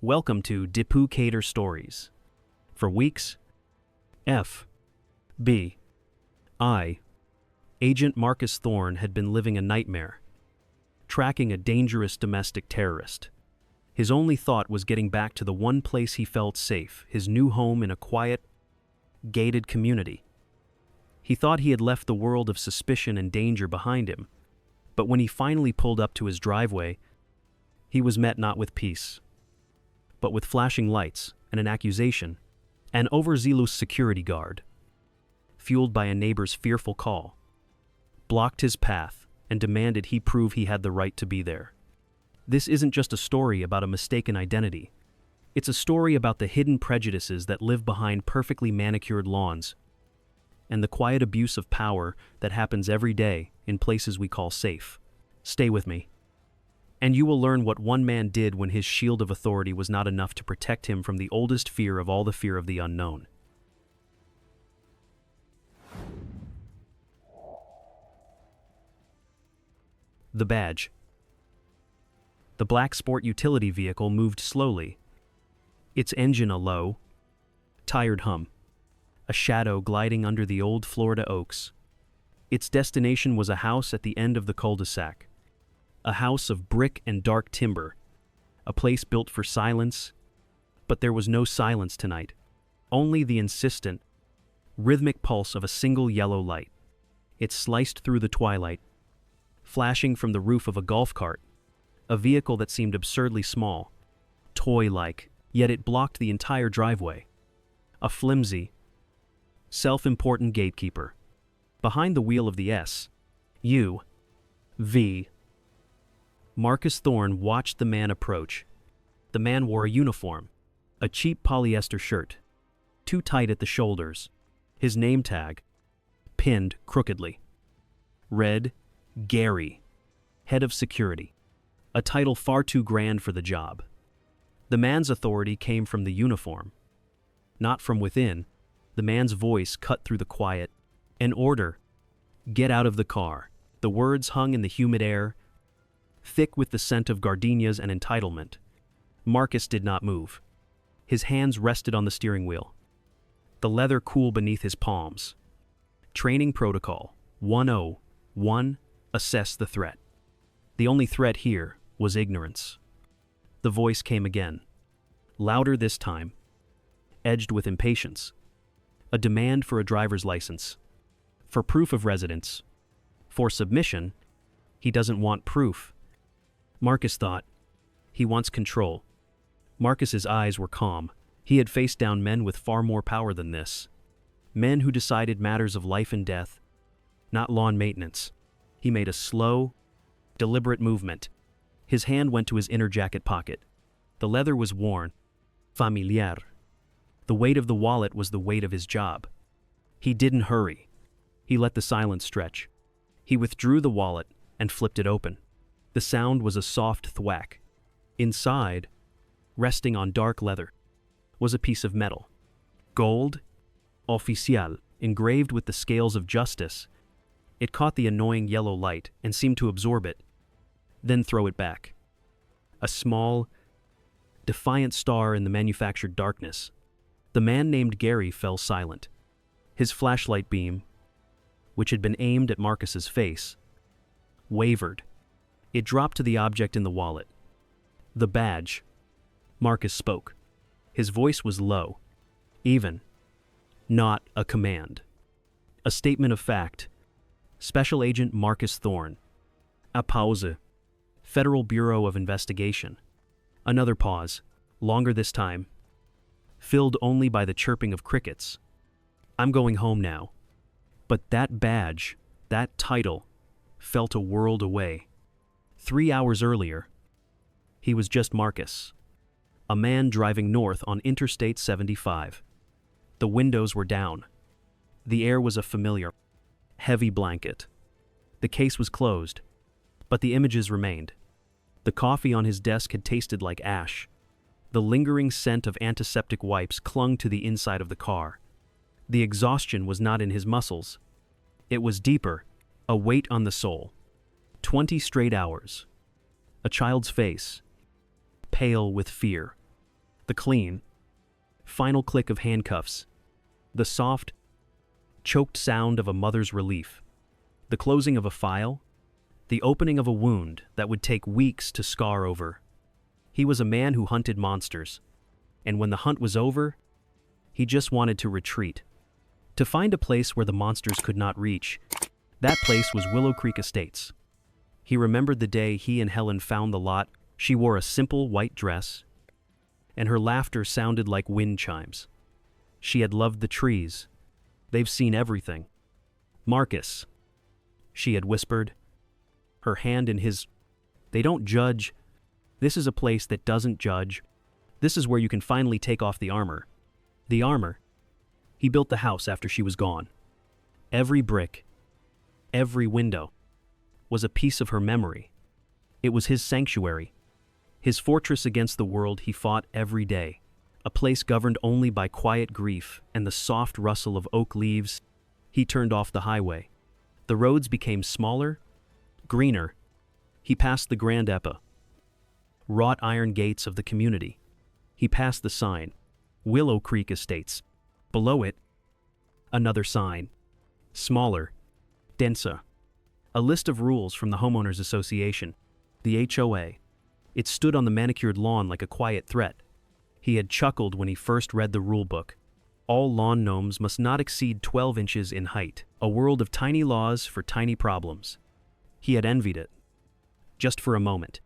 Welcome to Dipu Cater Stories. For weeks, FBI Agent Marcus Thorne had been living a nightmare, tracking a dangerous domestic terrorist. His only thought was getting back to the one place he felt safe, his new home in a quiet, gated community. He thought he had left the world of suspicion and danger behind him, but when he finally pulled up to his driveway, he was met not with peace, but with flashing lights and an accusation. An overzealous security guard, fueled by a neighbor's fearful call, blocked his path and demanded he prove he had the right to be there. This isn't just a story about a mistaken identity. It's a story about the hidden prejudices that live behind perfectly manicured lawns and the quiet abuse of power that happens every day in places we call safe. Stay with me, and you will learn what one man did when his shield of authority was not enough to protect him from the oldest fear of all, the fear of the unknown. The badge. The black sport utility vehicle moved slowly, its engine a low, tired hum, a shadow gliding under the old Florida oaks. Its destination was a house at the end of the cul-de-sac, a house of brick and dark timber, a place built for silence, but there was no silence tonight, only the insistent, rhythmic pulse of a single yellow light. It sliced through the twilight, flashing from the roof of a golf cart, a vehicle that seemed absurdly small, toy-like, yet it blocked the entire driveway. A flimsy, self-important gatekeeper. Behind the wheel of the SUV, Marcus Thorne watched the man approach. The man wore a uniform, a cheap polyester shirt, too tight at the shoulders, his name tag pinned crookedly. Read, Gary, head of security, a title far too grand for the job. The man's authority came from the uniform, not from within. The man's voice cut through the quiet. An order. Get out of the car. The words hung in the humid air, thick with the scent of gardenias and entitlement. Marcus did not move. His hands rested on the steering wheel, the leather cool beneath his palms. Training Protocol 101. Assess the threat. The only threat here was ignorance. The voice came again, louder this time, edged with impatience. A demand for a driver's license, for proof of residence, for submission. He doesn't want proof. Marcus thought, he wants control. Marcus's eyes were calm. He had faced down men with far more power than this. Men who decided matters of life and death, not lawn maintenance. He made a slow, deliberate movement. His hand went to his inner jacket pocket. The leather was worn, familiar. The weight of the wallet was the weight of his job. He didn't hurry. He let the silence stretch. He withdrew the wallet and flipped it open. The sound was a soft thwack. Inside, resting on dark leather, was a piece of metal. Gold, oficial, engraved with the scales of justice. It caught the annoying yellow light and seemed to absorb it, then throw it back. A small, defiant star in the manufactured darkness. The man named Gary fell silent. His flashlight beam, which had been aimed at Marcus's face, wavered. It dropped to the object in the wallet. The badge. Marcus spoke. His voice was low, even, not a command. A statement of fact. Special Agent Marcus Thorne. A pause. Federal Bureau of Investigation. Another pause, longer this time, filled only by the chirping of crickets. I'm going home now. But that badge, that title, felt a world away. 3 hours earlier, he was just Marcus, a man driving north on Interstate 75. The windows were down. The air was a familiar, heavy blanket. The case was closed, but the images remained. The coffee on his desk had tasted like ash. The lingering scent of antiseptic wipes clung to the inside of the car. The exhaustion was not in his muscles. It was deeper, a weight on the soul. 20 straight hours. A child's face, pale with fear. The clean, final click of handcuffs. The soft, choked sound of a mother's relief. The closing of a file. The opening of a wound that would take weeks to scar over. He was a man who hunted monsters, and when the hunt was over, he just wanted to retreat. To find a place where the monsters could not reach. That place was Willow Creek Estates. He remembered the day he and Helen found the lot. She wore a simple white dress, and her laughter sounded like wind chimes. She had loved the trees. They've seen everything. Marcus, she had whispered, her hand in his. They don't judge. This is a place that doesn't judge. This is where you can finally take off the armor. The armor. He built the house after she was gone. Every brick, every window, was a piece of her memory. It was his sanctuary, his fortress against the world he fought every day, a place governed only by quiet grief and the soft rustle of oak leaves. He turned off the highway. The roads became smaller, greener. He passed the Grand Epa, wrought iron gates of the community. He passed the sign, Willow Creek Estates. Below it, another sign, smaller, denser. A list of rules from the Homeowners Association, the HOA. It stood on the manicured lawn like a quiet threat. He had chuckled when he first read the rule book. All lawn gnomes must not exceed 12 inches in height. A world of tiny laws for tiny problems. He had envied it. Just for a moment.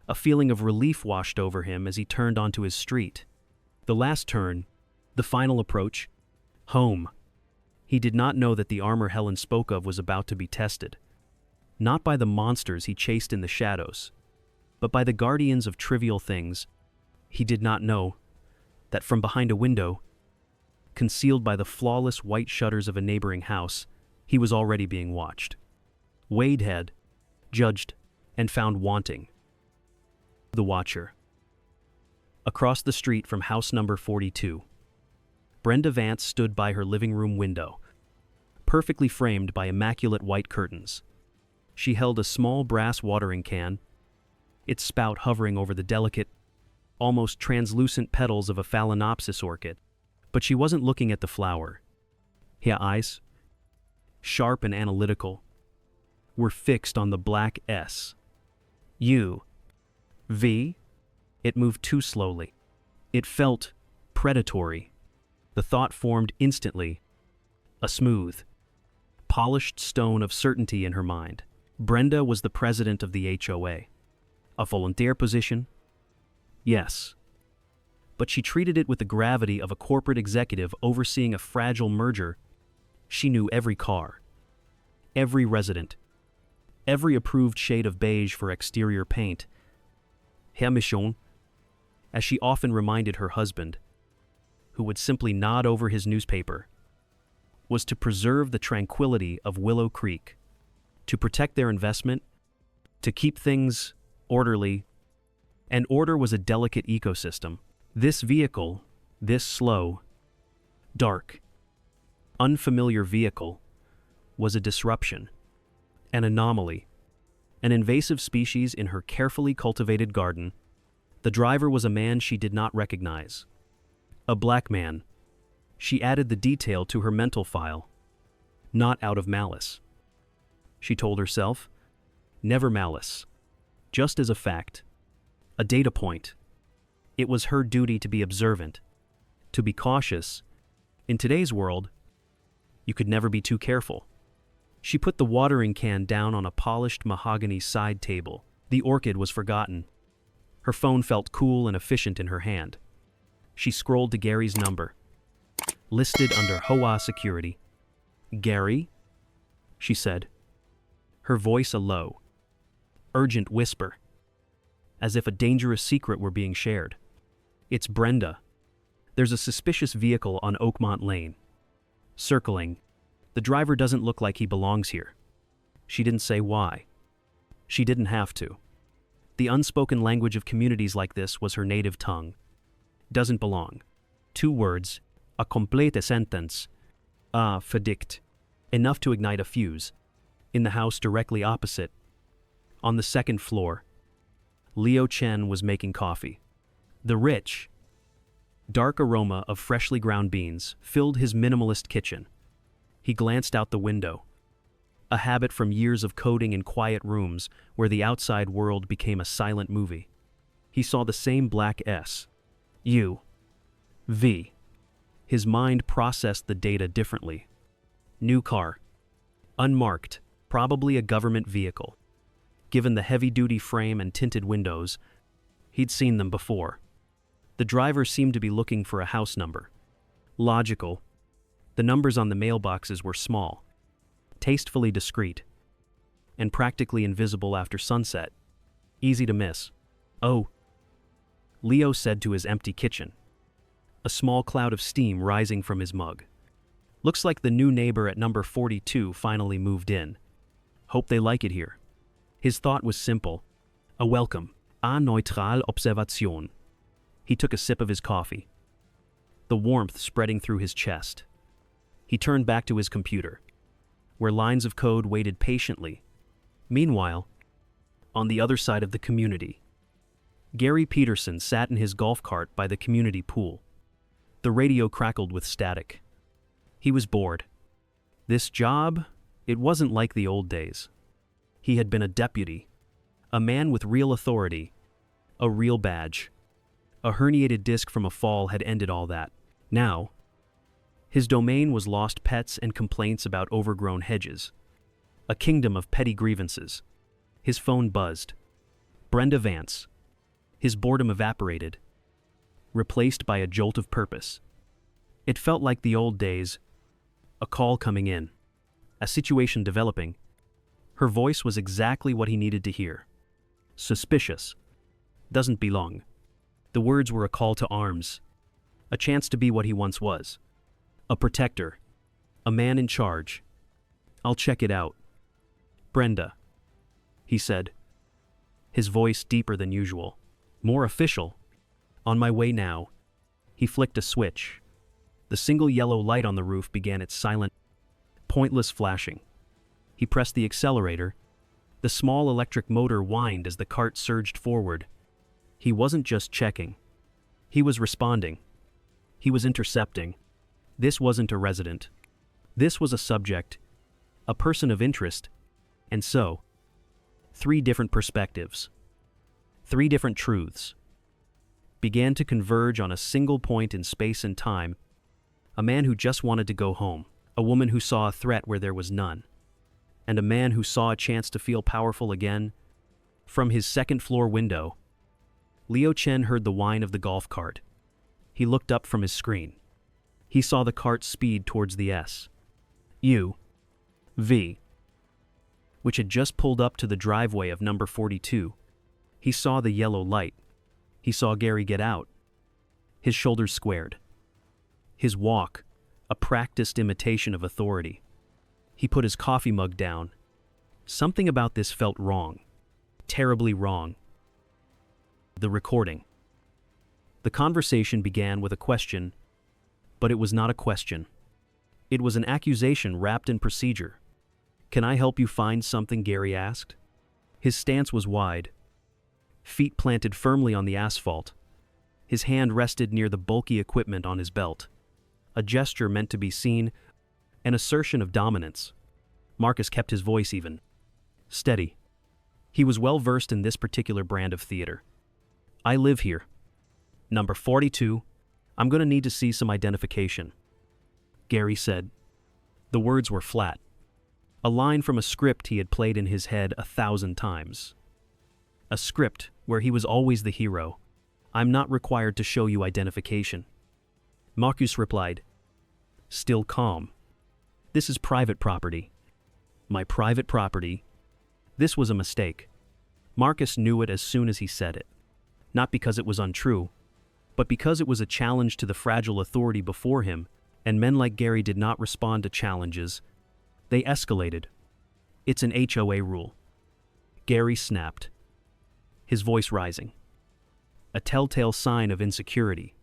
A feeling of relief washed over him as he turned onto his street. The last turn, the final approach, home. He did not know that the armor Helen spoke of was about to be tested. Not by the monsters he chased in the shadows, but by the guardians of trivial things. He did not know that from behind a window, concealed by the flawless white shutters of a neighboring house, he was already being watched. Wade had judged and found wanting. The watcher. Across the street from house number 42, Brenda Vance stood by her living room window, perfectly framed by immaculate white curtains. She held a small brass watering can, its spout hovering over the delicate, almost translucent petals of a phalaenopsis orchid. But she wasn't looking at the flower. Her eyes, sharp and analytical, were fixed on the black S. U. V. It moved too slowly. It felt predatory. The thought formed instantly, a smooth, polished stone of certainty in her mind. Brenda was the president of the HOA. A volunteer position? Yes. But she treated it with the gravity of a corporate executive overseeing a fragile merger. She knew every car, every resident, every approved shade of beige for exterior paint. Herr Michon, as she often reminded her husband, who would simply nod over his newspaper, was to preserve the tranquility of Willow Creek, to protect their investment, to keep things orderly, and order was a delicate ecosystem. This vehicle, this slow, dark, unfamiliar vehicle, was a disruption, an anomaly, an invasive species in her carefully cultivated garden. The driver was a man she did not recognize. A black man. She added the detail to her mental file. Not out of malice. She told herself, never malice. Just as a fact. A data point. It was her duty to be observant, to be cautious. In today's world, you could never be too careful. She put the watering can down on a polished mahogany side table. The orchid was forgotten. Her phone felt cool and efficient in her hand. She scrolled to Gary's number, listed under HOA security. Gary? She said, her voice a low, urgent whisper, as if a dangerous secret were being shared. It's Brenda. There's a suspicious vehicle on Oakmont Lane. Circling. The driver doesn't look like he belongs here. She didn't say why. She didn't have to. The unspoken language of communities like this was her native tongue. Doesn't belong. 2 words, a complete sentence, a verdict, enough to ignite a fuse. In the house directly opposite, on the 2nd floor, Leo Chen was making coffee. The rich, Dark aroma of freshly ground beans filled his minimalist kitchen. He glanced out the window, a habit from years of coding in quiet rooms where the outside world became a silent movie. He saw the same black S, U, V. His mind processed the data differently. New car. Unmarked, probably a government vehicle. Given the heavy-duty frame and tinted windows, he'd seen them before. The driver seemed to be looking for a house number. Logical. The numbers on the mailboxes were small, tastefully discreet, and practically invisible after sunset. Easy to miss. Oh, Leo said to his empty kitchen, a small cloud of steam rising from his mug. Looks like the new neighbor at number 42 finally moved in. Hope they like it here. His thought was simple. A welcome. A neutral observation. He took a sip of his coffee, the warmth spreading through his chest. He turned back to his computer, where lines of code waited patiently. Meanwhile, on the other side of the community, Gary Peterson sat in his golf cart by the community pool. The radio crackled with static. He was bored. This job, it wasn't like the old days. He had been a deputy, a man with real authority, a real badge. A herniated disc from a fall had ended all that. Now, his domain was lost pets and complaints about overgrown hedges. A kingdom of petty grievances. His phone buzzed. Brenda Vance. His boredom evaporated, replaced by a jolt of purpose. It felt like the old days, a call coming in, a situation developing. Her voice was exactly what he needed to hear. Suspicious. Doesn't belong. The words were a call to arms, a chance to be what he once was. A protector, a man in charge. I'll check it out. Brenda, he said, his voice deeper than usual, more official. On my way now. He flicked a switch. The single yellow light on the roof began its silent, pointless flashing. He pressed the accelerator. The small electric motor whined as the cart surged forward. He wasn't just checking. He was responding. He was intercepting. This wasn't a resident. This was a subject, a person of interest, and so, 3 different perspectives, 3 different truths, began to converge on a single point in space and time. A man who just wanted to go home, a woman who saw a threat where there was none, and a man who saw a chance to feel powerful again. From his second-floor window, Leo Chen heard the whine of the golf cart. He looked up from his screen. He saw the cart speed towards the S, U, V, which had just pulled up to the driveway of number 42. He saw the yellow light. He saw Gary get out. His shoulders squared. His walk, a practiced imitation of authority. He put his coffee mug down. Something about this felt wrong. Terribly wrong. The recording. The conversation began with a question, but it was not a question. It was an accusation wrapped in procedure. Can I help you find something? Gary asked. His stance was wide, feet planted firmly on the asphalt. His hand rested near the bulky equipment on his belt. A gesture meant to be seen, an assertion of dominance. Marcus kept his voice even. Steady. He was well versed in this particular brand of theater. I live here. Number 42. I'm going to need to see some identification. Gary said. The words were flat. A line from a script he had played in his head 1,000 times. A script where he was always the hero. I'm not required to show you identification. Marcus replied, still calm. This is private property. My private property. This was a mistake. Marcus knew it as soon as he said it. Not because it was untrue, but because it was a challenge to the fragile authority before him, and men like Gary did not respond to challenges. They escalated. It's an HOA rule. Gary snapped, his voice rising. A telltale sign of insecurity.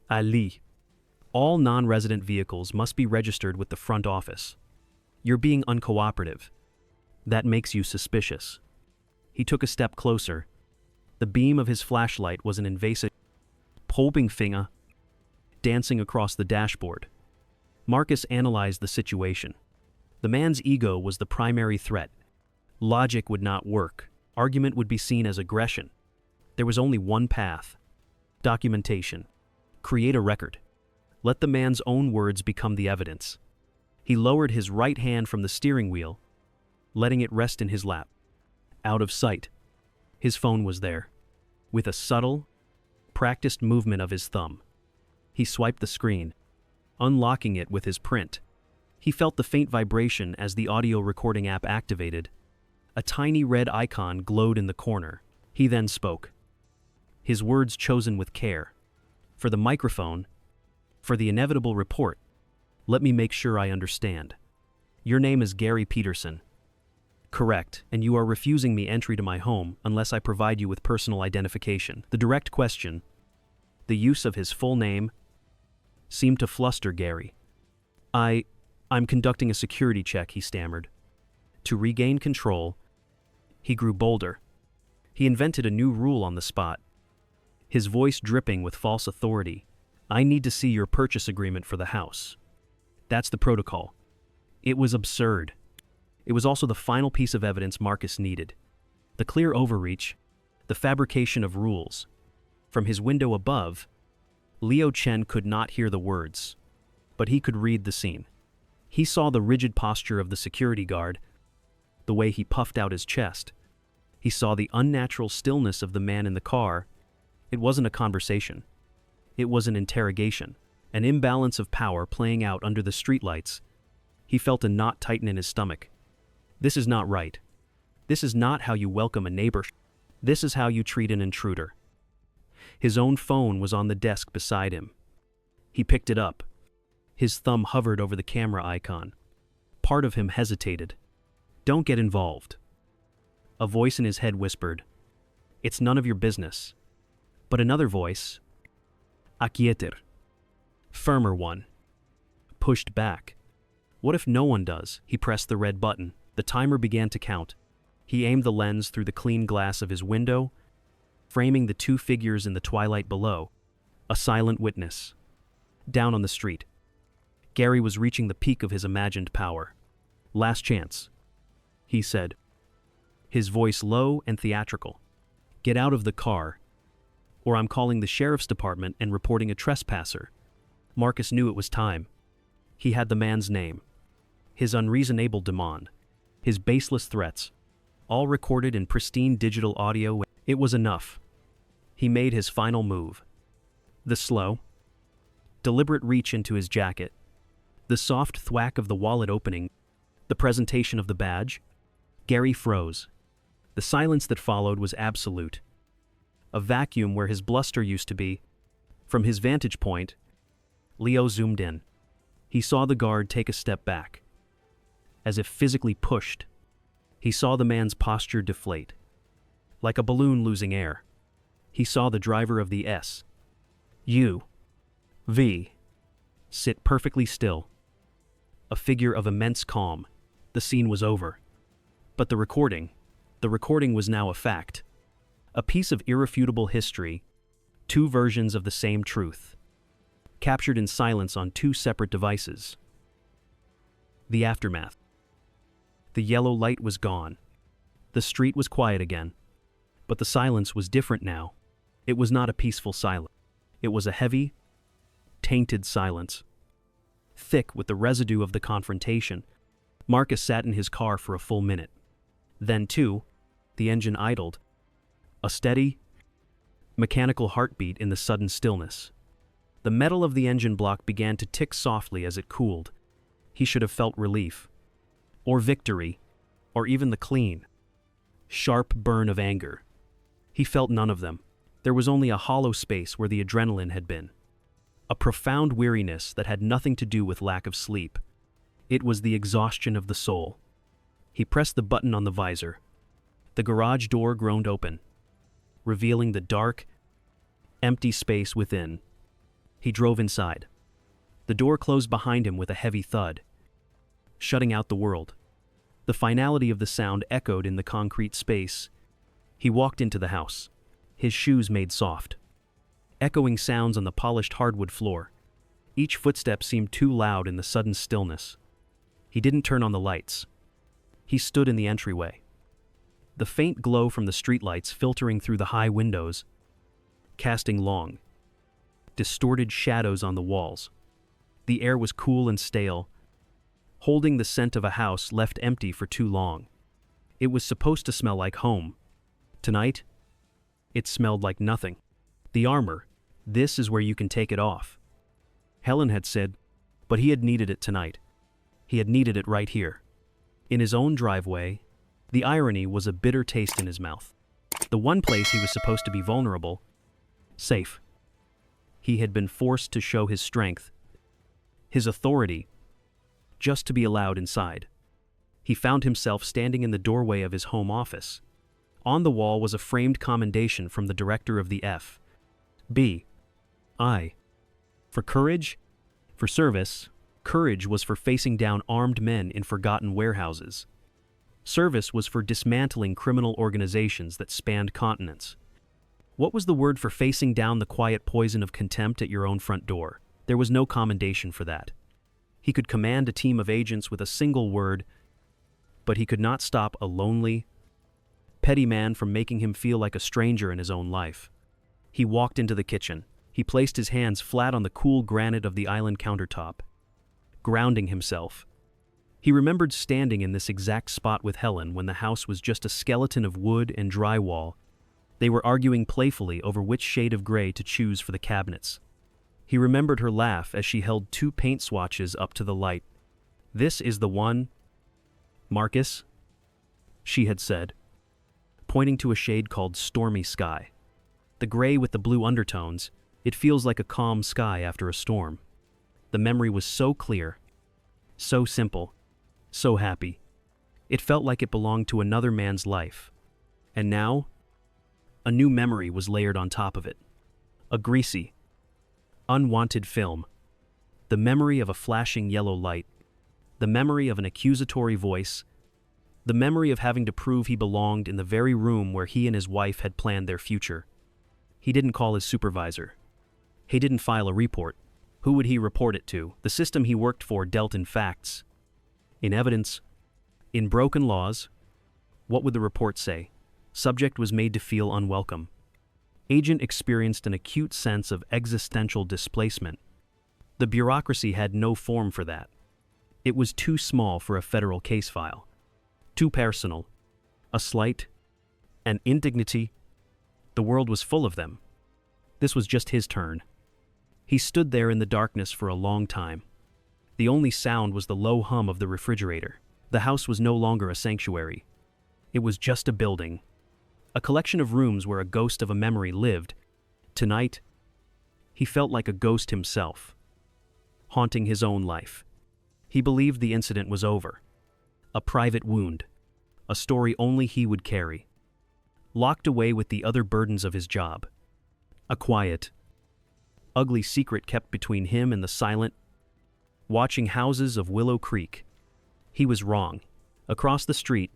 Ali. All non-resident vehicles must be registered with the front office. You're being uncooperative. That makes you suspicious. He took a step closer. The beam of his flashlight was an invasive, pulping finger. dancing across the dashboard. Marcus analyzed the situation. The man's ego was the primary threat. Logic would not work. Argument would be seen as aggression. There was only one path. Documentation. Create a record. Let the man's own words become the evidence. He lowered his right hand from the steering wheel, letting it rest in his lap. Out of sight. His phone was there. With a subtle, practiced movement of his thumb, he swiped the screen, unlocking it with his print. He felt the faint vibration as the audio recording app activated. A tiny red icon glowed in the corner. He then spoke. His words chosen with care. For the microphone, for the inevitable report, let me make sure I understand. Your name is Gary Peterson. Correct, and you are refusing me entry to my home unless I provide you with personal identification. The direct question, the use of his full name, seemed to fluster Gary. I'm conducting a security check, he stammered. To regain control, he grew bolder. He invented a new rule on the spot, his voice dripping with false authority. I need to see your purchase agreement for the house. That's the protocol. It was absurd. It was also the final piece of evidence Marcus needed. The clear overreach, the fabrication of rules. From his window above, Leo Chen could not hear the words, but he could read the scene. He saw the rigid posture of the security guard, the way he puffed out his chest. He saw the unnatural stillness of the man in the car. It wasn't a conversation. It was an interrogation, an imbalance of power playing out under the streetlights. He felt a knot tighten in his stomach. This is not right. This is not how you welcome a neighbor. This is how you treat an intruder. His own phone was on the desk beside him. He picked it up. His thumb hovered over the camera icon. Part of him hesitated. Don't get involved. A voice in his head whispered, it's none of your business. But another voice, accusation, firmer one, pushed back. What if no one does? He pressed the red button. The timer began to count. He aimed the lens through the clean glass of his window, framing the two figures in the twilight below. A silent witness. Down on the street, Gary was reaching the peak of his imagined power. Last chance, he said, his voice low and theatrical. Get out of the car, or I'm calling the sheriff's department and reporting a trespasser. Marcus knew it was time. He had the man's name, his unreasonable demand, his baseless threats, all recorded in pristine digital audio. It was enough. He made his final move. The slow, deliberate reach into his jacket, the soft thwack of the wallet opening, the presentation of the badge. Gary froze. The silence that followed was absolute. A vacuum where his bluster used to be. From his vantage point, Leo zoomed in. He saw the guard take a step back, as if physically pushed. He saw the man's posture deflate, like a balloon losing air. He saw the driver of the SUV sit perfectly still, a figure of immense calm. The scene was over. But the recording was now a fact. A piece of irrefutable history, two versions of the same truth, captured in silence on two separate devices. The aftermath. The yellow light was gone. The street was quiet again. But the silence was different now. It was not a peaceful silence. It was a heavy, tainted silence, thick with the residue of the confrontation. Marcus sat in his car for a full minute. Then, too, the engine idled, a steady, mechanical heartbeat in the sudden stillness. The metal of the engine block began to tick softly as it cooled. He should have felt relief, or victory, or even the clean, sharp burn of anger. He felt none of them. There was only a hollow space where the adrenaline had been. A profound weariness that had nothing to do with lack of sleep. It was the exhaustion of the soul. He pressed the button on the visor. The garage door groaned open, revealing the dark, empty space within. He drove inside. The door closed behind him with a heavy thud, shutting out the world. The finality of the sound echoed in the concrete space. He walked into the house, his shoes made soft. Echoing sounds on the polished hardwood floor. Each footstep seemed too loud in the sudden stillness. He didn't turn on the lights. He stood in the entryway. The faint glow from the streetlights filtering through the high windows, casting long, distorted shadows on the walls. The air was cool and stale, holding the scent of a house left empty for too long. It was supposed to smell like home. Tonight, it smelled like nothing. The armor, this is where you can take it off. Helen had said, but he had needed it tonight. He had needed it right here. In his own driveway, the irony was a bitter taste in his mouth. The one place he was supposed to be vulnerable, safe. He had been forced to show his strength, his authority, just to be allowed inside. He found himself standing in the doorway of his home office. On the wall was a framed commendation from the director of the FBI. For courage, for service. Courage was for facing down armed men in forgotten warehouses. Service was for dismantling criminal organizations that spanned continents. What was the word for facing down the quiet poison of contempt at your own front door? There was no commendation for that. He could command a team of agents with a single word, but he could not stop a lonely, petty man from making him feel like a stranger in his own life. He walked into the kitchen. He placed his hands flat on the cool granite of the island countertop, grounding himself. He remembered standing in this exact spot with Helen when the house was just a skeleton of wood and drywall. They were arguing playfully over which shade of gray to choose for the cabinets. He remembered her laugh as she held 2 paint swatches up to the light. "This is the one, Marcus," she had said, pointing to a shade called Stormy Sky. The gray with the blue undertones, it feels like a calm sky after a storm. The memory was so clear, so simple, so happy. It felt like it belonged to another man's life. And now, a new memory was layered on top of it. A greasy, unwanted film. The memory of a flashing yellow light. The memory of an accusatory voice. The memory of having to prove he belonged in the very room where he and his wife had planned their future. He didn't call his supervisor. He didn't file a report. Who would he report it to? The system he worked for dealt in facts, in evidence, in broken laws. What would the report say? Subject was made to feel unwelcome. Agent experienced an acute sense of existential displacement. The bureaucracy had no form for that. It was too small for a federal case file. Too personal. A slight, an indignity. The world was full of them. This was just his turn. He stood there in the darkness for a long time. The only sound was the low hum of the refrigerator. The house was no longer a sanctuary. It was just a building. A collection of rooms where a ghost of a memory lived. Tonight, he felt like a ghost himself, haunting his own life. He believed the incident was over. A private wound. A story only he would carry. Locked away with the other burdens of his job. A quiet, ugly secret kept between him and the silent, watching houses of Willow Creek. He was wrong. Across the street,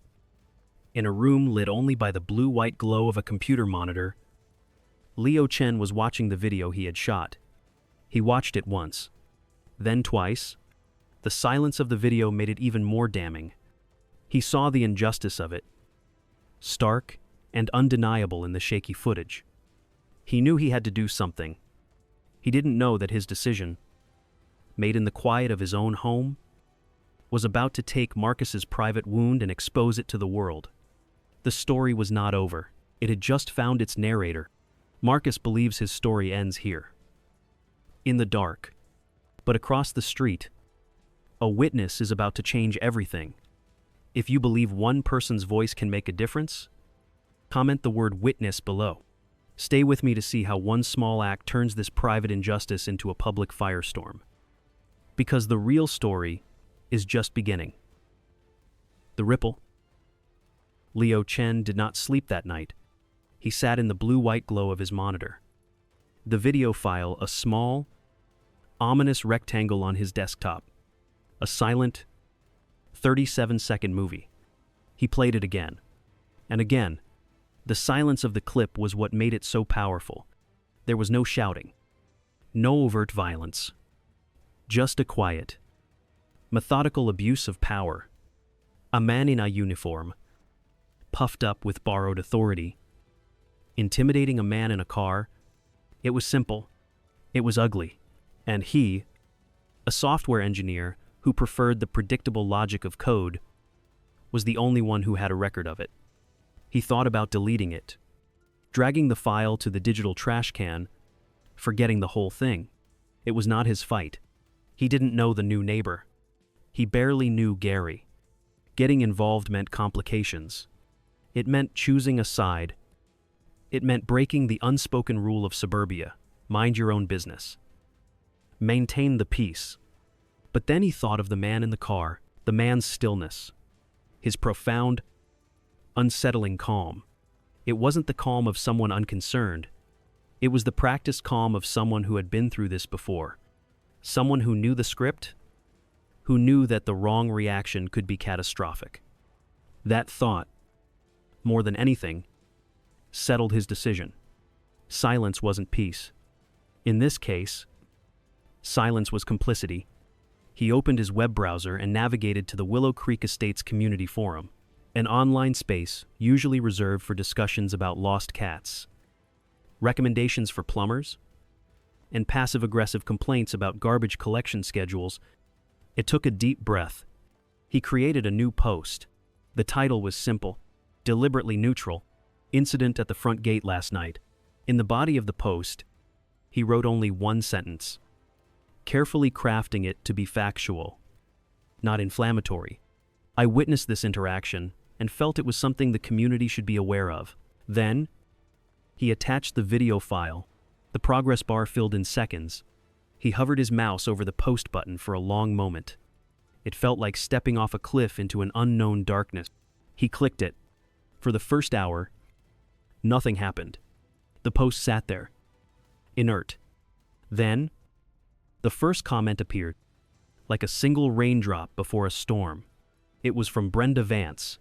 in a room lit only by the blue-white glow of a computer monitor, Leo Chen was watching the video he had shot. He watched it once, then twice. The silence of the video made it even more damning. He saw the injustice of it, stark and undeniable in the shaky footage. He knew he had to do something. He didn't know that his decision, made in the quiet of his own home, was about to take Marcus's private wound and expose it to the world. The story was not over. It had just found its narrator. Marcus believes his story ends here, in the dark. But across the street, a witness is about to change everything. If you believe one person's voice can make a difference, comment the word witness below. Stay with me to see how one small act turns this private injustice into a public firestorm. Because the real story is just beginning. The ripple. Leo Chen did not sleep that night. He sat in the blue-white glow of his monitor. The video file, a small, ominous rectangle on his desktop. A silent, 37-second movie. He played it again. And again. The silence of the clip was what made it so powerful. There was no shouting. No overt violence. Just a quiet, methodical abuse of power. A man in a uniform, puffed up with borrowed authority, intimidating a man in a car. It was simple. It was ugly. And he, a software engineer who preferred the predictable logic of code, was the only one who had a record of it. He thought about deleting it, dragging the file to the digital trash can, forgetting the whole thing. It was not his fight. He didn't know the new neighbor. He barely knew Gary. Getting involved meant complications. It meant choosing a side. It meant breaking the unspoken rule of suburbia. Mind your own business. Maintain the peace. But then he thought of the man in the car, the man's stillness, his profound, unsettling calm. It wasn't the calm of someone unconcerned. It was the practiced calm of someone who had been through this before. Someone who knew the script, who knew that the wrong reaction could be catastrophic. That thought, more than anything, settled his decision. Silence wasn't peace. In this case, silence was complicity. He opened his web browser and navigated to the Willow Creek Estates Community Forum, an online space usually reserved for discussions about lost cats, recommendations for plumbers, and passive-aggressive complaints about garbage collection schedules. It took a deep breath. He created a new post. The title was simple, deliberately neutral. Incident at the front gate last night. In the body of the post, he wrote only one sentence, carefully crafting it to be factual, not inflammatory. I witnessed this interaction and felt it was something the community should be aware of. Then, he attached the video file. The progress bar filled in seconds. He hovered his mouse over the post button for a long moment. It felt like stepping off a cliff into an unknown darkness. He clicked it. For the first hour, nothing happened. The post sat there, inert. Then, the first comment appeared, like a single raindrop before a storm. It was from Brenda Vance.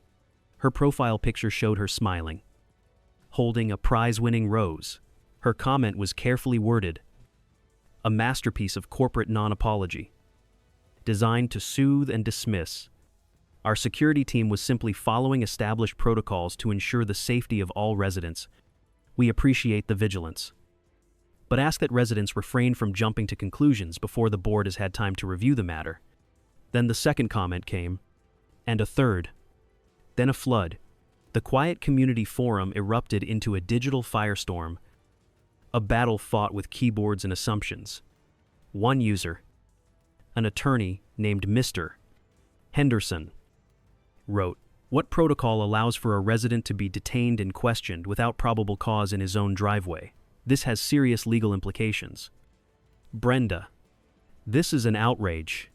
Her profile picture showed her smiling, holding a prize-winning rose. Her comment was carefully worded, a masterpiece of corporate non-apology, designed to soothe and dismiss. Our security team was simply following established protocols to ensure the safety of all residents. We appreciate the vigilance, but ask that residents refrain from jumping to conclusions before the board has had time to review the matter. Then the second comment came, and a third, then a flood. The quiet community forum erupted into a digital firestorm, a battle fought with keyboards and assumptions. One user, an attorney named Mr. Henderson, wrote, "What protocol allows for a resident to be detained and questioned without probable cause in his own driveway? This has serious legal implications." Brenda, "This is an outrage."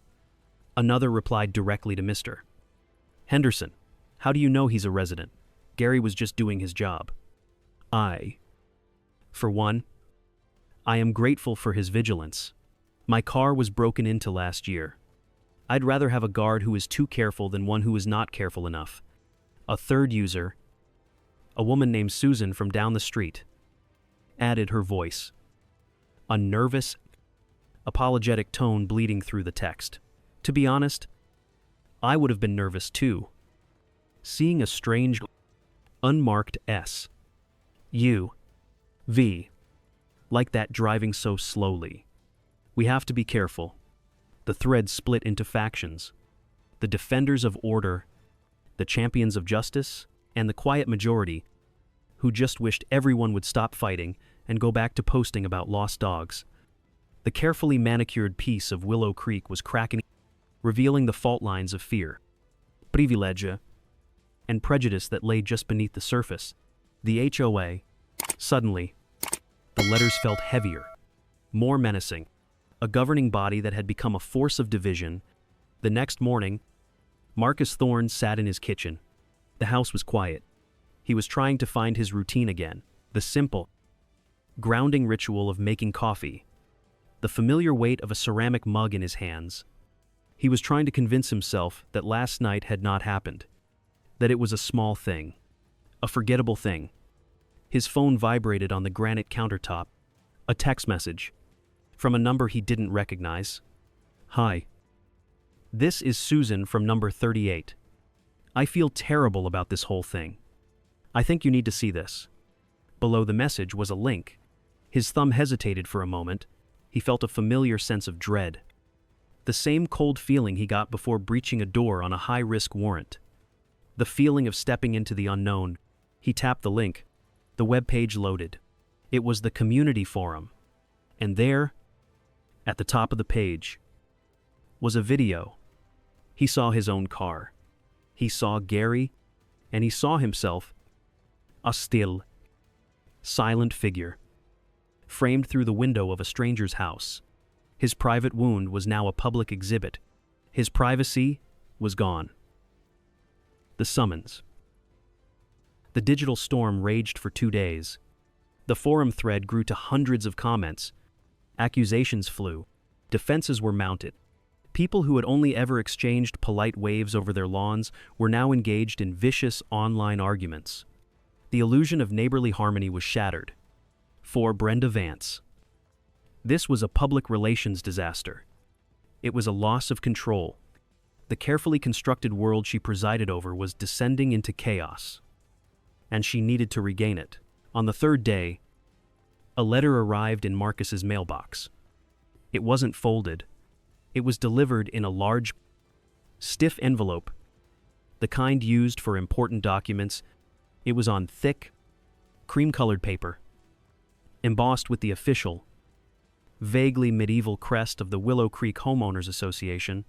Another replied directly to Mr. Henderson, "How do you know he's a resident? Gary was just doing his job." For one, I am grateful for his vigilance. My car was broken into last year. I'd rather have a guard who is too careful than one who is not careful enough. A third user, a woman named Susan from down the street, added her voice, a nervous, apologetic tone bleeding through the text. To be honest, I would have been nervous too. Seeing a strange, unmarked SUV, like that driving so slowly. We have to be careful. The thread split into factions. The defenders of order, the champions of justice, and the quiet majority who just wished everyone would stop fighting and go back to posting about lost dogs. The carefully manicured piece of Willow Creek was cracking, revealing the fault lines of fear, privilege, and prejudice that lay just beneath the surface. The HOA, suddenly, the letters felt heavier, more menacing, a governing body that had become a force of division. The next morning, Marcus Thorne sat in his kitchen. The house was quiet. He was trying to find his routine again, the simple, grounding ritual of making coffee, the familiar weight of a ceramic mug in his hands. He was trying to convince himself that last night had not happened, that it was a small thing, a forgettable thing. His phone vibrated on the granite countertop, a text message, from a number he didn't recognize. Hi. This is Susan from number 38. I feel terrible about this whole thing. I think you need to see this. Below the message was a link. His thumb hesitated for a moment. He felt a familiar sense of dread. The same cold feeling he got before breaching a door on a high-risk warrant. The feeling of stepping into the unknown. He tapped the link. The web page loaded. It was the community forum. And there, at the top of the page, was a video. He saw his own car. He saw Gary, and he saw himself, a still, silent figure, framed through the window of a stranger's house. His private wound was now a public exhibit. His privacy was gone. The summons. The digital storm raged for 2 days. The forum thread grew to hundreds of comments. Accusations flew. Defenses were mounted. People who had only ever exchanged polite waves over their lawns were now engaged in vicious online arguments. The illusion of neighborly harmony was shattered. For Brenda Vance, this was a public relations disaster. It was a loss of control. The carefully constructed world she presided over was descending into chaos, and she needed to regain it. On the third day, a letter arrived in Marcus's mailbox. It wasn't folded. It was delivered in a large, stiff envelope, the kind used for important documents. It was on thick, cream-colored paper, embossed with the official, vaguely medieval crest of the Willow Creek Homeowners Association,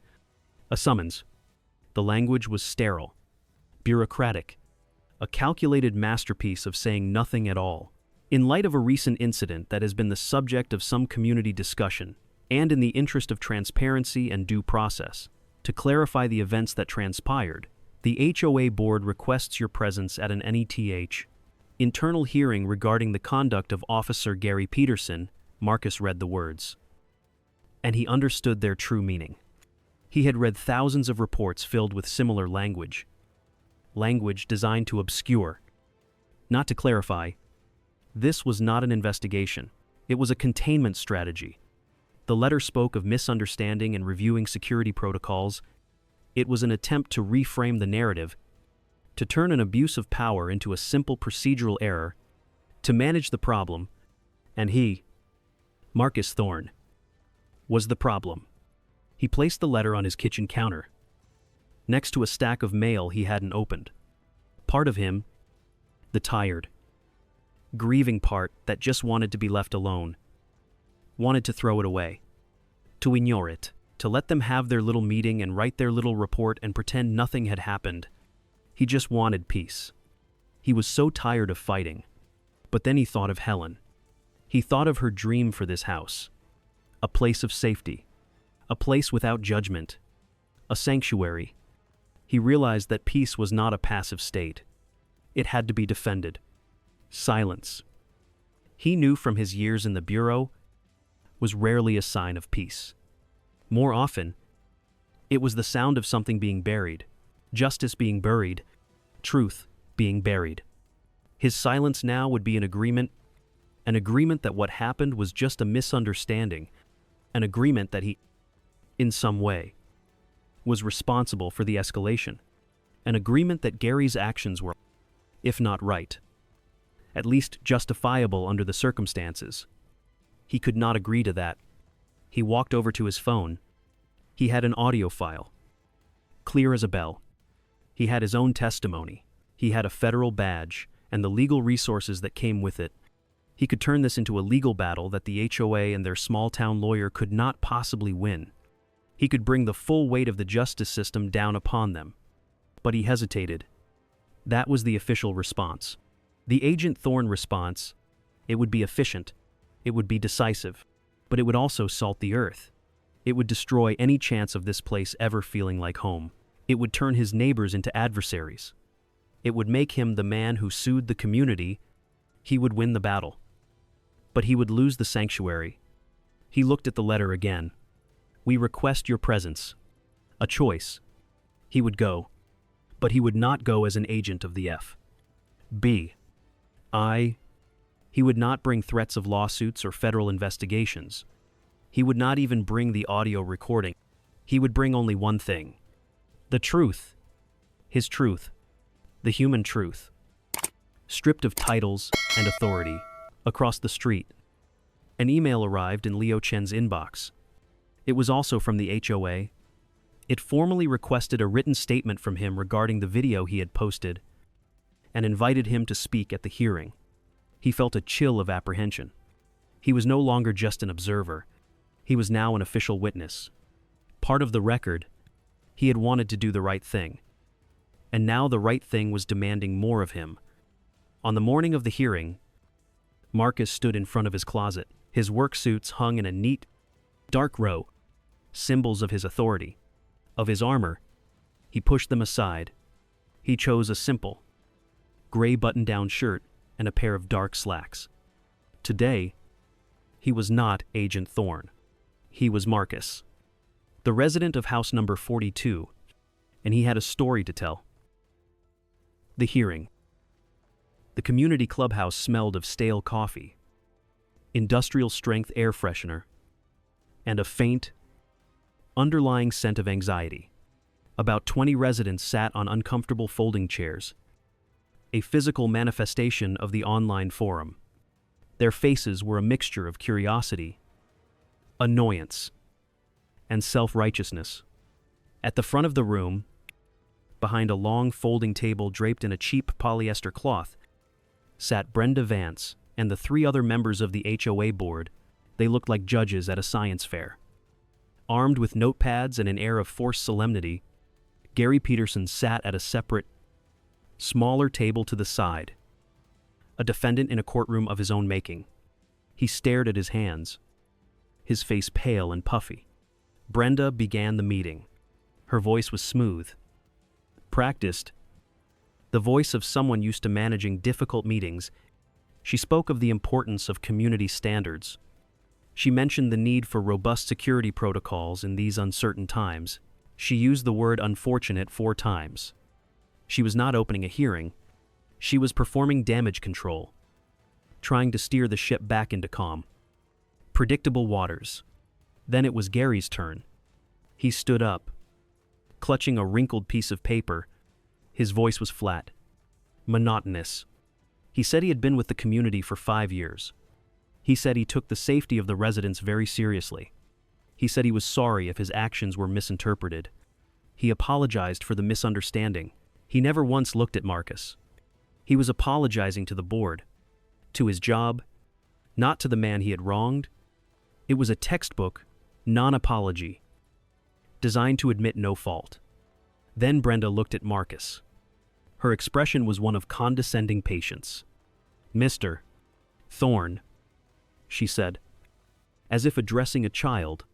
a summons. The language was sterile, bureaucratic, a calculated masterpiece of saying nothing at all. In light of a recent incident that has been the subject of some community discussion, and in the interest of transparency and due process, to clarify the events that transpired, the HOA board requests your presence at an NETH internal hearing regarding the conduct of Officer Gary Peterson. Marcus read the words, and he understood their true meaning. He had read thousands of reports filled with similar language designed to obscure, not to clarify. This was not an investigation. It was a containment strategy. The letter spoke of misunderstanding and reviewing security protocols. It was an attempt to reframe the narrative, to turn an abuse of power into a simple procedural error, to manage the problem, and he, Marcus Thorne, was the problem. He placed the letter on his kitchen counter, next to a stack of mail he hadn't opened. Part of him, the tired, grieving part that just wanted to be left alone, wanted to throw it away, to ignore it, to let them have their little meeting and write their little report and pretend nothing had happened. He just wanted peace. He was so tired of fighting. But then he thought of Helen. He thought of her dream for this house. A place of safety. A place without judgment. A sanctuary. He realized that peace was not a passive state. It had to be defended. Silence, he knew from his years in the Bureau, was rarely a sign of peace. More often, it was the sound of something being buried, justice being buried, truth being buried. His silence now would be an agreement that what happened was just a misunderstanding, an agreement that he, in some way, was responsible for the escalation, an agreement that Gary's actions were, if not right, at least justifiable under the circumstances. He could not agree to that. He walked over to his phone. He had an audio file, clear as a bell. He had his own testimony. He had a federal badge and the legal resources that came with it. He could turn this into a legal battle that the HOA and their small-town lawyer could not possibly win. He could bring the full weight of the justice system down upon them. But he hesitated. That was the official response. The Agent Thorne response, it would be efficient, it would be decisive, but it would also salt the earth. It would destroy any chance of this place ever feeling like home. It would turn his neighbors into adversaries. It would make him the man who sued the community. He would win the battle. But he would lose the sanctuary. He looked at the letter again. We request your presence. A choice. He would go. But he would not go as an agent of the FBI. He would not bring threats of lawsuits or federal investigations. He would not even bring the audio recording. He would bring only one thing. The truth. His truth. The human truth. Stripped of titles and authority. Across the street. An email arrived in Liu Chen's inbox. It was also from the HOA. It formally requested a written statement from him regarding the video he had posted and invited him to speak at the hearing. He felt a chill of apprehension. He was no longer just an observer. He was now an official witness. Part of the record, he had wanted to do the right thing. And now the right thing was demanding more of him. On the morning of the hearing, Marcus stood in front of his closet. His work suits hung in a neat, dark row, symbols of his authority, of his armor. He pushed them aside. He chose a simple, gray button-down shirt and a pair of dark slacks. Today, he was not Agent Thorne. He was Marcus, the resident of house number 42, and he had a story to tell. The hearing. The community clubhouse smelled of stale coffee, industrial-strength air freshener, and a faint, underlying scent of anxiety. About 20 residents sat on uncomfortable folding chairs, a physical manifestation of the online forum. Their faces were a mixture of curiosity, annoyance, and self-righteousness. At the front of the room, behind a long folding table draped in a cheap polyester cloth, sat Brenda Vance and the 3 other members of the HOA board. They looked like judges at a science fair. Armed with notepads and an air of forced solemnity, Gary Peterson sat at a separate, smaller table to the side, a defendant in a courtroom of his own making. He stared at his hands, his face pale and puffy. Brenda began the meeting. Her voice was smooth, practiced, the voice of someone used to managing difficult meetings. She spoke of the importance of community standards. She mentioned the need for robust security protocols in these uncertain times. She used the word unfortunate 4 times. She was not opening a hearing. She was performing damage control, trying to steer the ship back into calm, predictable waters. Then it was Gary's turn. He stood up, clutching a wrinkled piece of paper. His voice was flat, monotonous. He said he had been with the community for 5 years. He said he took the safety of the residents very seriously. He said he was sorry if his actions were misinterpreted. He apologized for the misunderstanding. He never once looked at Marcus. He was apologizing to the board, to his job, not to the man he had wronged. It was a textbook non-apology, designed to admit no fault. Then Brenda looked at Marcus. Her expression was one of condescending patience. "Mr. Thorne," she said, as if addressing a child,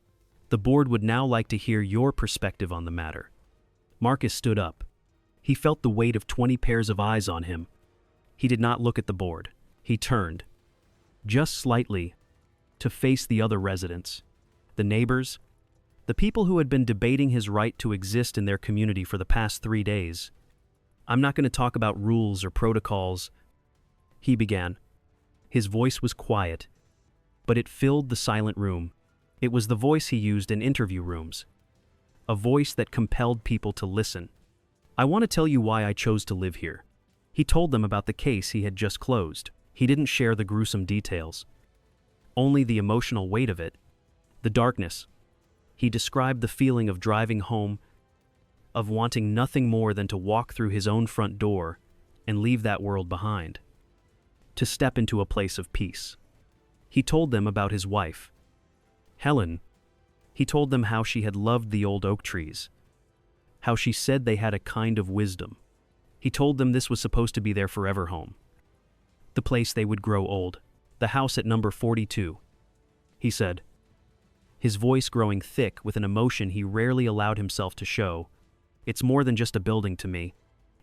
"the board would now like to hear your perspective on the matter." Marcus stood up. He felt the weight of 20 pairs of eyes on him. He did not look at the board. He turned, just slightly, to face the other residents, the neighbors, the people who had been debating his right to exist in their community for the past 3 days. "I'm not going to talk about rules or protocols," he began. His voice was quiet, but it filled the silent room. It was the voice he used in interview rooms, a voice that compelled people to listen. "I want to tell you why I chose to live here." He told them about the case he had just closed. He didn't share the gruesome details, only the emotional weight of it, the darkness. He described the feeling of driving home, of wanting nothing more than to walk through his own front door and leave that world behind, to step into a place of peace. He told them about his wife, Helen. He told them how she had loved the old oak trees, how she said they had a kind of wisdom. He told them this was supposed to be their forever home, the place they would grow old, the house at number 42. He said, his voice growing thick with an emotion he rarely allowed himself to show, "It's more than just a building to me.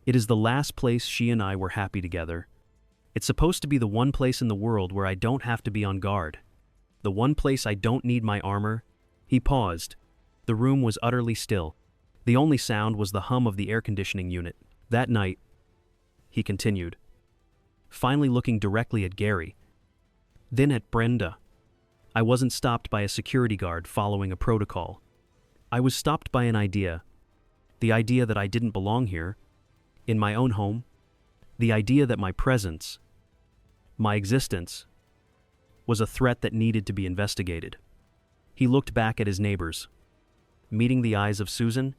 It is the last place she and I were happy together. It's supposed to be the one place in the world where I don't have to be on guard. The one place I don't need my armor." He paused. The room was utterly still. The only sound was the hum of the air conditioning unit. "That night," he continued, finally looking directly at Gary, then at Brenda, "I wasn't stopped by a security guard following a protocol. I was stopped by an idea. The idea that I didn't belong here, in my own home. The idea that my presence, my existence, was a threat that needed to be investigated. He looked back at his neighbors, meeting the eyes of Susan,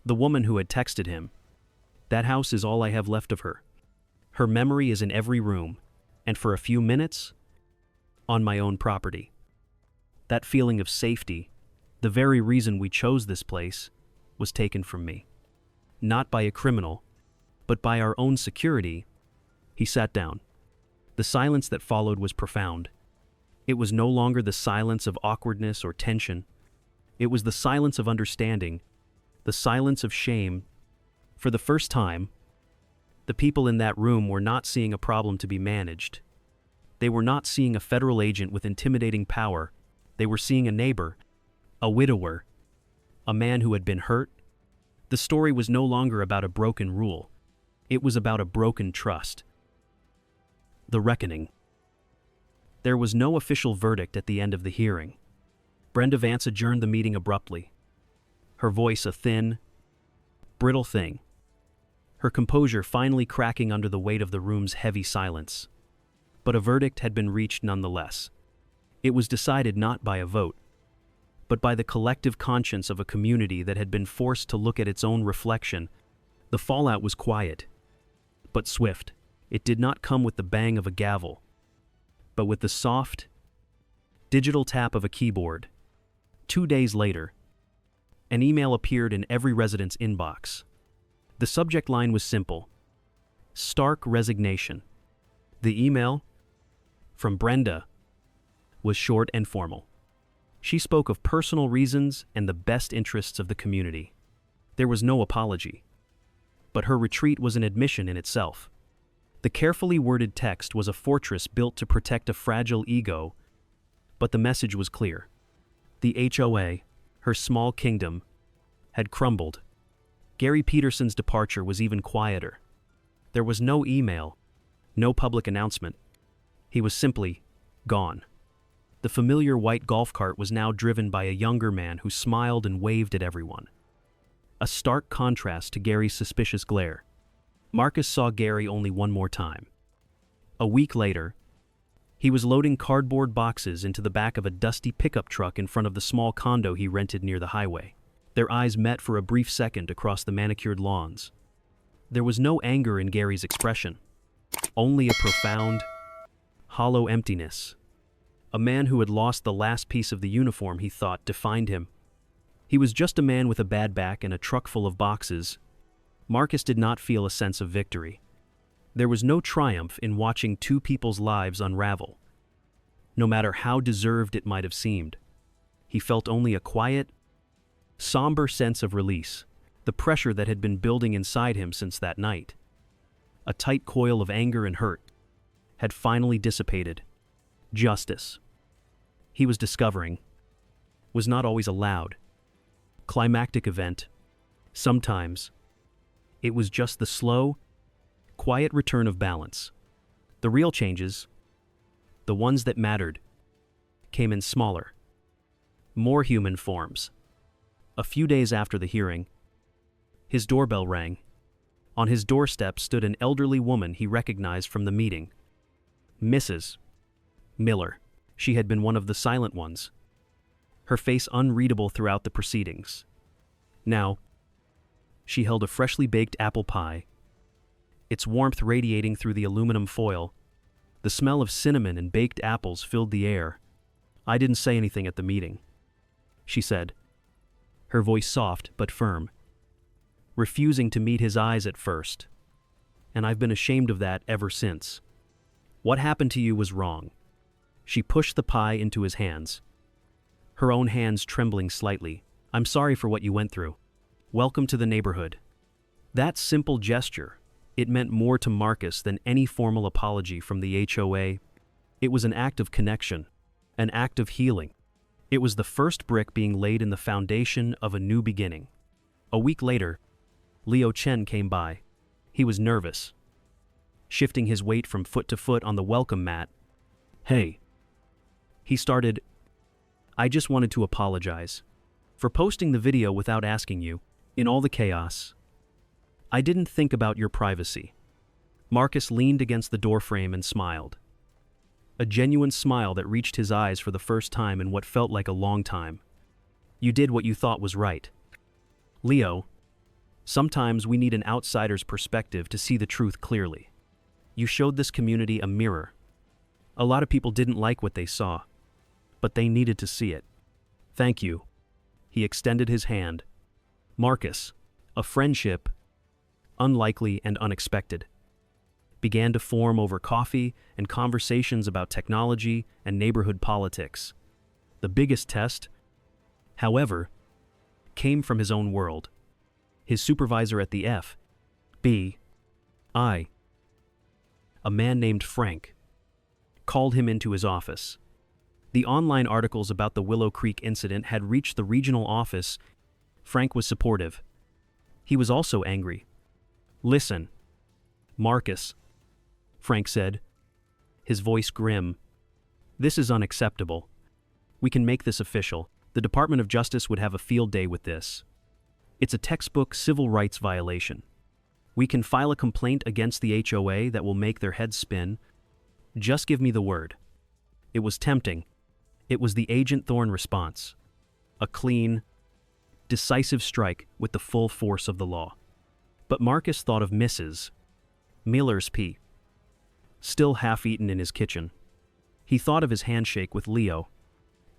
the woman who had texted him. That house is all I have left of her. Her memory is in every room, and for a few minutes, on my own property. That feeling of safety, the very reason we chose this place, was taken from me. Not by a criminal, but by our own security. He sat down. The silence that followed was profound. It was no longer the silence of awkwardness or tension. It was the silence of understanding, the silence of shame. For the first time, the people in that room were not seeing a problem to be managed. They were not seeing a federal agent with intimidating power. They were seeing a neighbor, a widower, a man who had been hurt. The story was no longer about a broken rule. It was about a broken trust. The reckoning. There was no official verdict at the end of the hearing. Brenda Vance adjourned the meeting abruptly, her voice a thin, brittle thing, her composure finally cracking under the weight of the room's heavy silence. But a verdict had been reached nonetheless. It was decided not by a vote, but by the collective conscience of a community that had been forced to look at its own reflection. The fallout was quiet, but swift. It did not come with the bang of a gavel, but with the soft, digital tap of a keyboard. 2 days later, an email appeared in every resident's inbox. The subject line was simple: stark resignation. The email, from Brenda, was short and formal. She spoke of personal reasons and the best interests of the community. There was no apology, but her retreat was an admission in itself. The carefully worded text was a fortress built to protect a fragile ego, but the message was clear. The HOA, her small kingdom, had crumbled. Gary Peterson's departure was even quieter. There was no email, no public announcement. He was simply gone. The familiar white golf cart was now driven by a younger man who smiled and waved at everyone. A stark contrast to Gary's suspicious glare. Marcus saw Gary only one more time. A week later, he was loading cardboard boxes into the back of a dusty pickup truck in front of the small condo he rented near the highway. Their eyes met for a brief second across the manicured lawns. There was no anger in Gary's expression, only a profound, hollow emptiness. A man who had lost the last piece of the uniform he thought defined him. He was just a man with a bad back and a truck full of boxes. Marcus did not feel a sense of victory. There was no triumph in watching two people's lives unravel, no matter how deserved it might have seemed. He felt only a quiet, somber sense of release, the pressure that had been building inside him since that night. A tight coil of anger and hurt had finally dissipated. Justice, he was discovering, was not always a loud, climactic event. Sometimes, it was just the slow, quiet return of balance. The real changes, the ones that mattered, came in smaller, more human forms. A few days after the hearing, his doorbell rang. On his doorstep stood an elderly woman he recognized from the meeting. Mrs. Miller. She had been one of the silent ones, her face unreadable throughout the proceedings. Now, she held a freshly baked apple pie, its warmth radiating through the aluminum foil. The smell of cinnamon and baked apples filled the air. "I didn't say anything at the meeting," she said, her voice soft but firm, refusing to meet his eyes at first. "And I've been ashamed of that ever since. What happened to you was wrong." She pushed the pie into his hands, her own hands trembling slightly. "I'm sorry for what you went through. Welcome to the neighborhood." That simple gesture, it meant more to Marcus than any formal apology from the HOA. It was an act of connection, an act of healing. It was the first brick being laid in the foundation of a new beginning. A week later, Leo Chen came by. He was nervous, shifting his weight from foot to foot on the welcome mat. "Hey," he started, "I just wanted to apologize. for posting the video without asking you, in all the chaos. I didn't think about your privacy. Marcus leaned against the doorframe and smiled. A genuine smile that reached his eyes for the first time in what felt like a long time. You did what you thought was right. Leo, sometimes we need an outsider's perspective to see the truth clearly. You showed this community a mirror. A lot of people didn't like what they saw, but they needed to see it. Thank you. He extended his hand. Marcus, a friendship, unlikely and unexpected, began to form over coffee and conversations about technology and neighborhood politics. The biggest test, however, came from his own world. His supervisor at the FBI, a man named Frank, called him into his office. The online articles about the Willow Creek incident had reached the regional office. Frank was supportive. He was also angry. Listen, Marcus, Frank said, his voice grim. This is unacceptable. We can make this official. The Department of Justice would have a field day with this. It's a textbook civil rights violation. We can file a complaint against the HOA that will make their heads spin. Just give me the word. It was tempting. It was the Agent Thorne response. A clean, decisive strike with the full force of the law. But Marcus thought of Mrs. Miller's pea, still half-eaten in his kitchen. He thought of his handshake with Leo.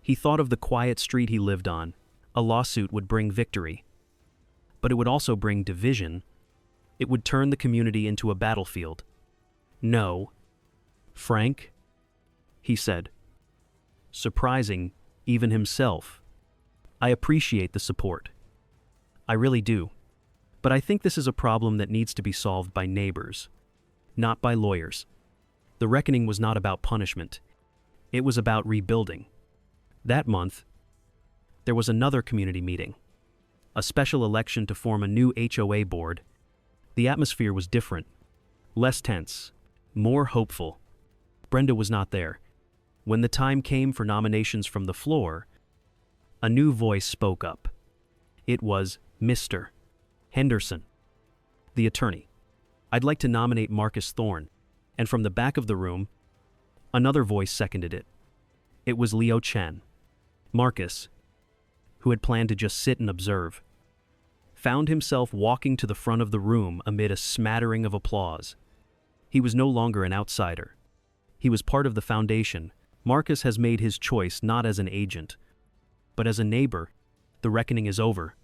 He thought of the quiet street he lived on. A lawsuit would bring victory. But it would also bring division. It would turn the community into a battlefield. No, Frank, he said, surprising even himself. I appreciate the support. I really do. But I think this is a problem that needs to be solved by neighbors, not by lawyers. The reckoning was not about punishment. It was about rebuilding. That month, there was another community meeting, a special election to form a new HOA board. The atmosphere was different, less tense, more hopeful. Brenda was not there. When the time came for nominations from the floor, a new voice spoke up. It was Mr. Henderson, the attorney. I'd like to nominate Marcus Thorne. And from the back of the room, another voice seconded it. It was Leo Chen. Marcus, who had planned to just sit and observe, found himself walking to the front of the room amid a smattering of applause. He was no longer an outsider. He was part of the foundation. Marcus has made his choice not as an agent, but as a neighbor. The reckoning is over,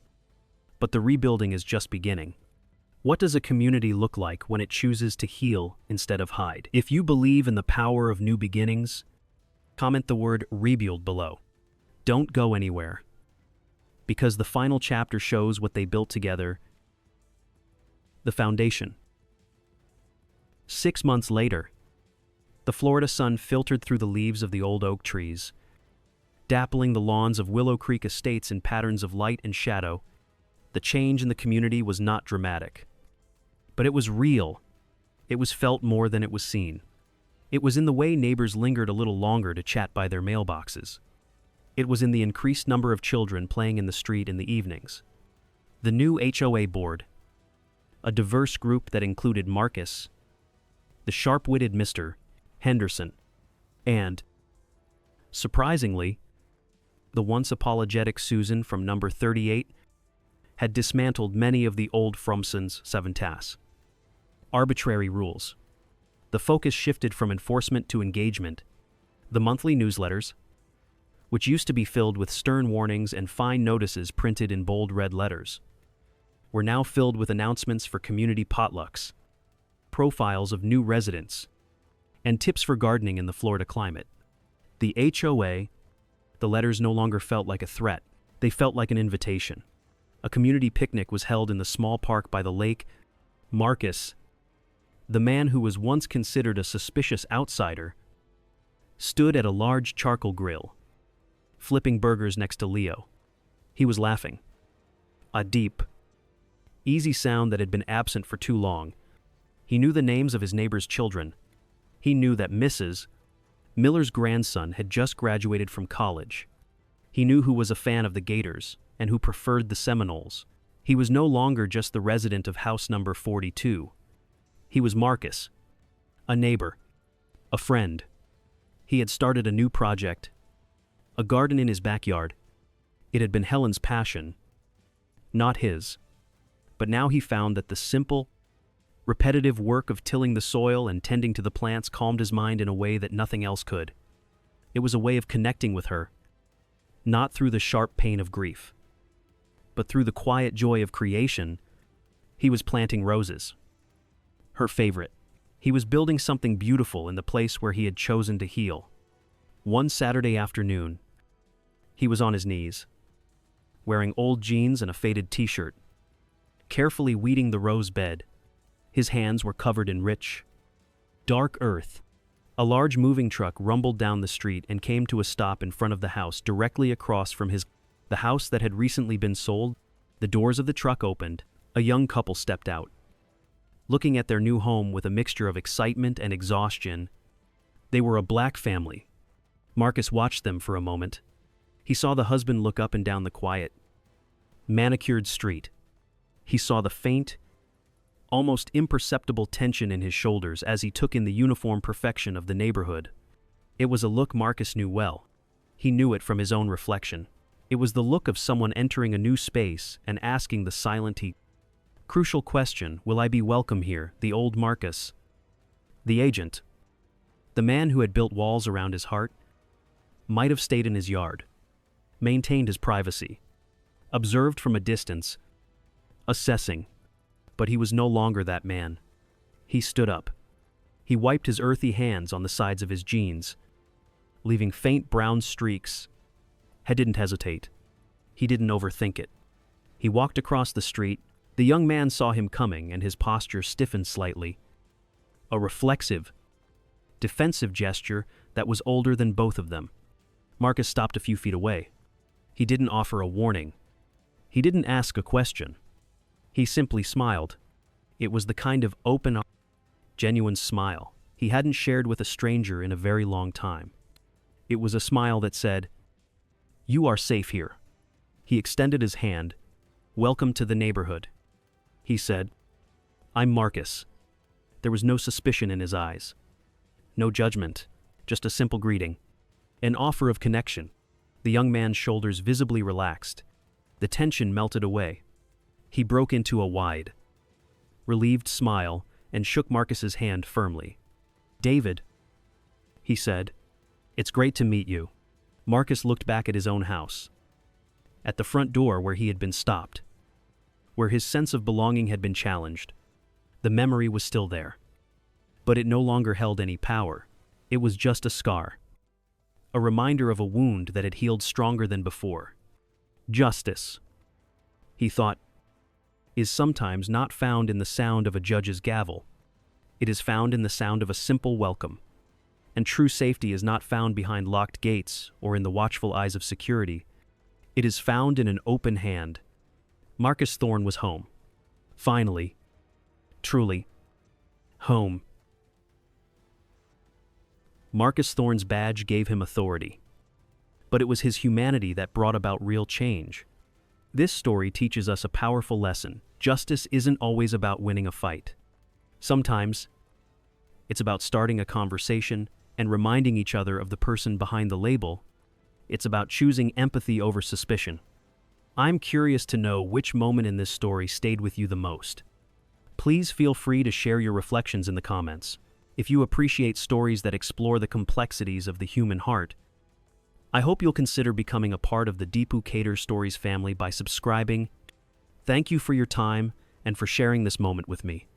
but the rebuilding is just beginning. What does a community look like when it chooses to heal instead of hide? If you believe in the power of new beginnings, comment the word rebuild below. Don't go anywhere, because the final chapter shows what they built together. The foundation. 6 months later, the Florida sun filtered through the leaves of the old oak trees, dappling the lawns of Willow Creek Estates in patterns of light and shadow. The change in the community was not dramatic, but it was real. It was felt more than it was seen. It was in the way neighbors lingered a little longer to chat by their mailboxes. It was in the increased number of children playing in the street in the evenings. The new HOA board, a diverse group that included Marcus, the sharp-witted Mr. Henderson, and, surprisingly, the once apologetic Susan from number 38, had dismantled many of the old Fromson's 7 tasks. Arbitrary rules. The focus shifted from enforcement to engagement. The monthly newsletters, which used to be filled with stern warnings and fine notices printed in bold red letters, were now filled with announcements for community potlucks, profiles of new residents, and tips for gardening in the Florida climate. The HOA, the letters no longer felt like a threat. They felt like an invitation. A community picnic was held in the small park by the lake. Marcus, the man who was once considered a suspicious outsider, stood at a large charcoal grill, flipping burgers next to Leo. He was laughing. A deep, easy sound that had been absent for too long. He knew the names of his neighbor's children. He knew that Mrs. Miller's grandson had just graduated from college. He knew who was a fan of the Gators, and who preferred the Seminoles. He was no longer just the resident of house number 42. He was Marcus, a neighbor, a friend. He had started a new project, a garden in his backyard. It had been Helen's passion, not his. But now he found that the simple, repetitive work of tilling the soil and tending to the plants calmed his mind in a way that nothing else could. It was a way of connecting with her, not through the sharp pain of grief, but through the quiet joy of creation. He was planting roses, her favorite. He was building something beautiful in the place where he had chosen to heal. One Saturday afternoon, he was on his knees, wearing old jeans and a faded t-shirt, carefully weeding the rose bed. His hands were covered in rich, dark earth. A large moving truck rumbled down the street and came to a stop in front of the house directly across from the house that had recently been sold. The doors of the truck opened. A young couple stepped out, looking at their new home with a mixture of excitement and exhaustion. They were a black family. Marcus watched them for a moment. He saw the husband look up and down the quiet, manicured street. He saw the faint, almost imperceptible tension in his shoulders as he took in the uniform perfection of the neighborhood. It was a look Marcus knew well. He knew it from his own reflection. It was the look of someone entering a new space and asking the silent, crucial question, will I be welcome here? The old Marcus, the agent, the man who had built walls around his heart, might have stayed in his yard, maintained his privacy, observed from a distance, assessing. But he was no longer that man. He stood up. He wiped his earthy hands on the sides of his jeans, leaving faint brown streaks. He didn't hesitate. He didn't overthink it. He walked across the street. The young man saw him coming, and his posture stiffened slightly. A reflexive, defensive gesture that was older than both of them. Marcus stopped a few feet away. He didn't offer a warning. He didn't ask a question. He simply smiled. It was the kind of open, genuine smile he hadn't shared with a stranger in a very long time. It was a smile that said, "You are safe here." He extended his hand. "Welcome to the neighborhood," he said. "I'm Marcus." There was no suspicion in his eyes. No judgment, just a simple greeting. An offer of connection. The young man's shoulders visibly relaxed. The tension melted away. He broke into a wide, relieved smile and shook Marcus's hand firmly. "David," he said, "it's great to meet you." Marcus looked back at his own house, at the front door where he had been stopped, where his sense of belonging had been challenged. The memory was still there, but it no longer held any power. It was just a scar, a reminder of a wound that had healed stronger than before. Justice, he thought, is sometimes not found in the sound of a judge's gavel. It is found in the sound of a simple welcome. And true safety is not found behind locked gates or in the watchful eyes of security. It is found in an open hand. Marcus Thorne was home. Finally. Truly. Home. Marcus Thorne's badge gave him authority. But it was his humanity that brought about real change. This story teaches us a powerful lesson. Justice isn't always about winning a fight. Sometimes, it's about starting a conversation and reminding each other of the person behind the label. It's about choosing empathy over suspicion. I'm curious to know which moment in this story stayed with you the most. Please feel free to share your reflections in the comments. If you appreciate stories that explore the complexities of the human heart, I hope you'll consider becoming a part of the Deepu Cater Stories family by subscribing. Thank you for your time and for sharing this moment with me.